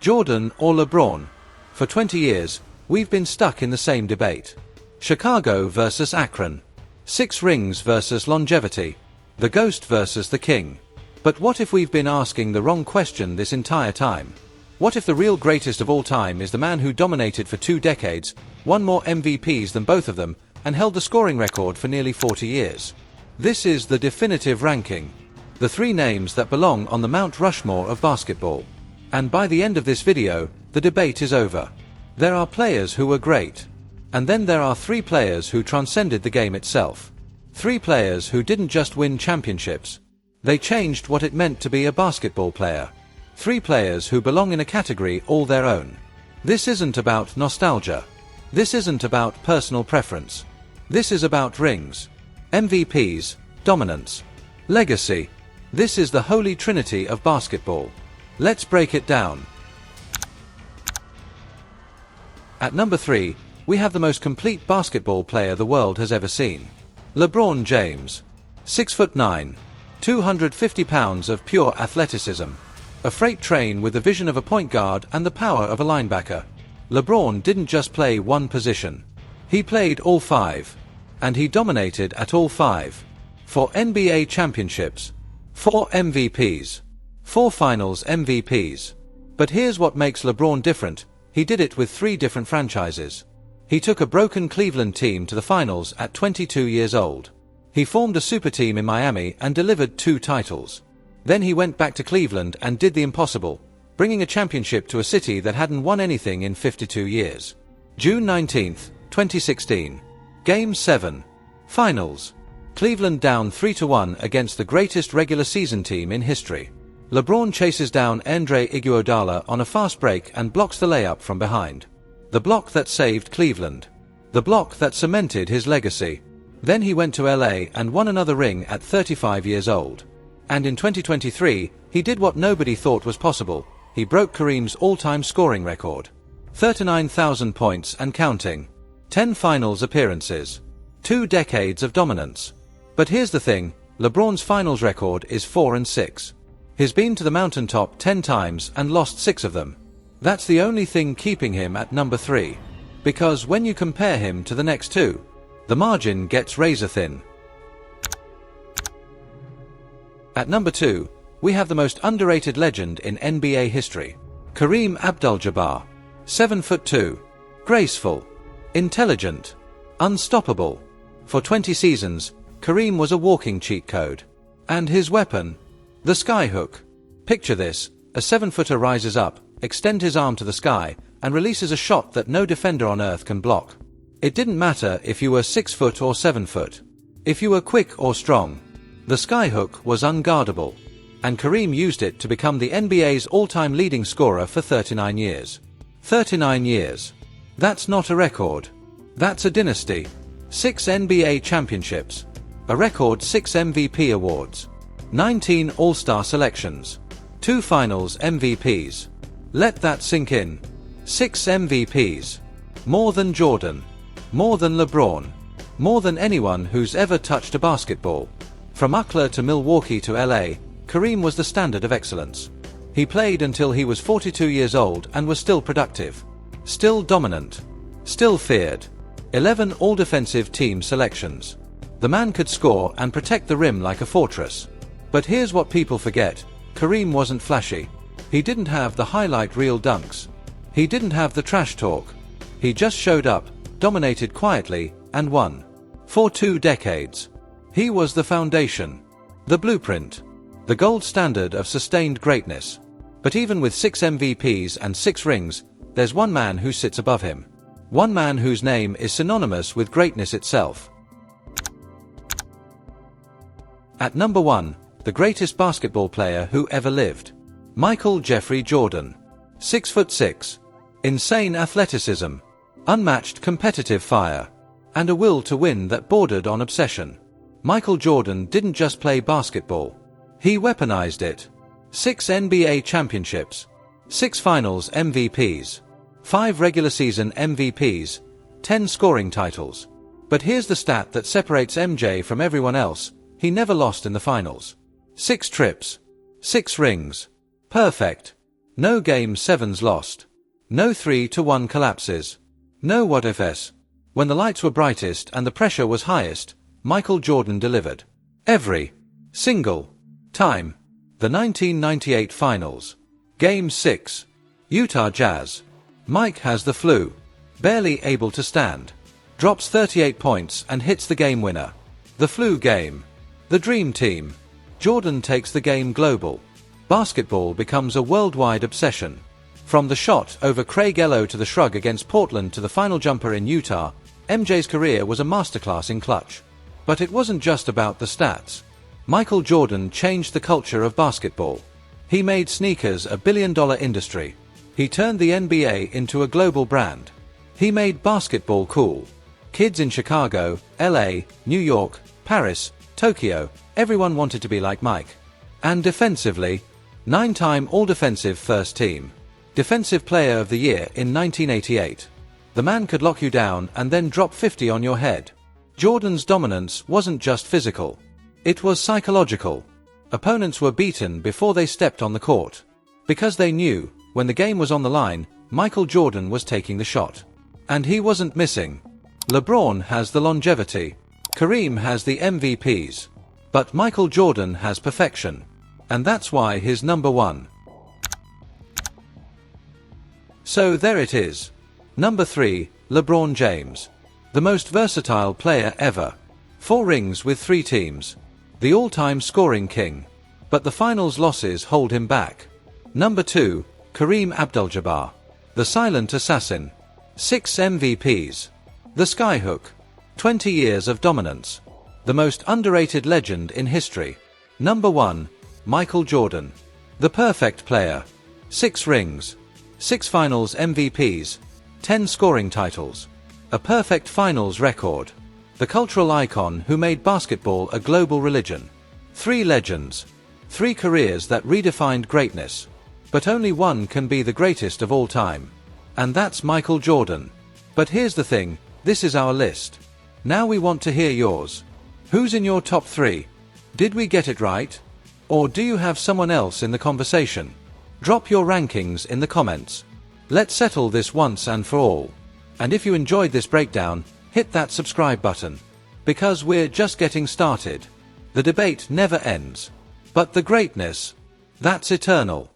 Jordan or LeBron? For 20 years, we've been stuck in the same debate. Chicago versus Akron. 6 rings versus longevity. The GOAT versus the King. But what if we've been asking the wrong question this entire time? What if the real greatest of all time is the man who dominated for 2 decades, won more MVPs than both of them, and held the scoring record for nearly 40 years? This is the definitive ranking. The 3 names that belong on the Mount Rushmore of basketball. And by the end of this video, the debate is over. There are players who were great. And then there are 3 players who transcended the game itself. 3 players who didn't just win championships. They changed what it meant to be a basketball player. 3 players who belong in a category all their own. This isn't about nostalgia. This isn't about personal preference. This is about rings, MVPs, dominance, legacy. This is the Holy Trinity of basketball. Let's break it down. At number 3, we have the most complete basketball player the world has ever seen. LeBron James. 6'9", 250 pounds of pure athleticism. A freight train with the vision of a point guard and the power of a linebacker. LeBron didn't just play one position. He played all 5. And he dominated at all 5. 4 NBA championships. 4 MVPs. 4 finals MVPs. But here's what makes LeBron different. He did it with 3 different franchises. He took a broken Cleveland team to the finals at 22 years old. He formed a super team in Miami and delivered 2 titles. Then he went back to Cleveland and did the impossible, bringing a championship to a city that hadn't won anything in 52 years. June 19, 2016. Game 7. Finals. Cleveland down 3-1 against the greatest regular season team in history. LeBron chases down Andre Iguodala on a fast break and blocks the layup from behind. The block that saved Cleveland. The block that cemented his legacy. Then he went to LA and won another ring at 35 years old. And in 2023, he did what nobody thought was possible. He broke Kareem's all-time scoring record. 39,000 points and counting. 10 finals appearances. 2 decades of dominance. But here's the thing, LeBron's finals record is 4-6. He's been to the mountaintop 10 times and lost 6 of them. That's the only thing keeping him at number 3. Because when you compare him to the next 2, the margin gets razor thin. At number 2, we have the most underrated legend in NBA history. Kareem Abdul-Jabbar. 7'2". Graceful. Intelligent. Unstoppable. For 20 seasons, Kareem was a walking cheat code. And his weapon? The skyhook. Picture this, a 7-footer rises up, extends his arm to the sky, and releases a shot that no defender on earth can block. It didn't matter if you were 6 foot or 7 foot. If you were quick or strong. The skyhook was unguardable. And Kareem used it to become the NBA's all-time leading scorer for 39 years. 39 years. That's not a record. That's a dynasty. 6 NBA championships. A record 6 MVP awards. 19 All-Star selections. 2 Finals MVPs. Let that sink in. 6 MVPs. More than Jordan. More than LeBron. More than anyone who's ever touched a basketball. From Oklahoma to Milwaukee to LA, Kareem was the standard of excellence. He played until he was 42 years old and was still productive. Still dominant. Still feared. 11 all-defensive team selections. The man could score and protect the rim like a fortress. But here's what people forget. Kareem wasn't flashy. He didn't have the highlight reel dunks. He didn't have the trash talk. He just showed up, dominated quietly, and won. For 2 decades. He was the foundation. The blueprint. The gold standard of sustained greatness. But even with 6 MVPs and 6 rings, there's one man who sits above him. One man whose name is synonymous with greatness itself. At number 1, the greatest basketball player who ever lived. Michael Jeffrey Jordan. 6'6". Insane athleticism. Unmatched competitive fire. And a will to win that bordered on obsession. Michael Jordan didn't just play basketball. He weaponized it. 6 NBA championships. 6 finals MVPs. 5 regular season MVPs. 10 scoring titles. But here's the stat that separates MJ from everyone else. He never lost in the finals. 6 trips. 6 rings. Perfect. No Game 7s lost. No 3-1 collapses. No what ifs. When the lights were brightest and the pressure was highest, Michael Jordan delivered. Every single time. The 1998 Finals. Game 6. Utah Jazz. Mike has the flu. Barely able to stand. Drops 38 points and hits the game winner. The flu game. The dream team. Jordan takes the game global. Basketball becomes a worldwide obsession. From the shot over Craig Ello to the shrug against Portland to the final jumper in Utah, MJ's career was a masterclass in clutch. But it wasn't just about the stats. Michael Jordan changed the culture of basketball. He made sneakers a billion-dollar industry. He turned the NBA into a global brand. He made basketball cool. Kids in Chicago, LA, New York, Paris, Tokyo, everyone wanted to be like Mike. And defensively, 9-time All-Defensive First Team. Defensive Player of the Year in 1988. The man could lock you down and then drop 50 on your head. Jordan's dominance wasn't just physical. It was psychological. Opponents were beaten before they stepped on the court. Because they knew, when the game was on the line, Michael Jordan was taking the shot. And he wasn't missing. LeBron has the longevity. Kareem has the MVPs. But Michael Jordan has perfection. And that's why he's number one. So there it is. Number 3, LeBron James. The most versatile player ever. 4 rings with 3 teams. The all-time scoring king. But the finals losses hold him back. Number 2, Kareem Abdul-Jabbar. The silent assassin. 6 MVPs. The skyhook. 20 years of dominance. The most underrated legend in history. Number 1, Michael Jordan. The perfect player. 6 rings. 6 finals MVPs. 10 scoring titles. A perfect finals record. The cultural icon who made basketball a global religion. 3 legends. 3 careers that redefined greatness. But only one can be the greatest of all time. And that's Michael Jordan. But here's the thing, this is our list. Now we want to hear yours. Who's in your top 3? Did we get it right? Or do you have someone else in the conversation? Drop your rankings in the comments. Let's settle this once and for all. And if you enjoyed this breakdown, hit that subscribe button. Because we're just getting started. The debate never ends. But the greatness, that's eternal.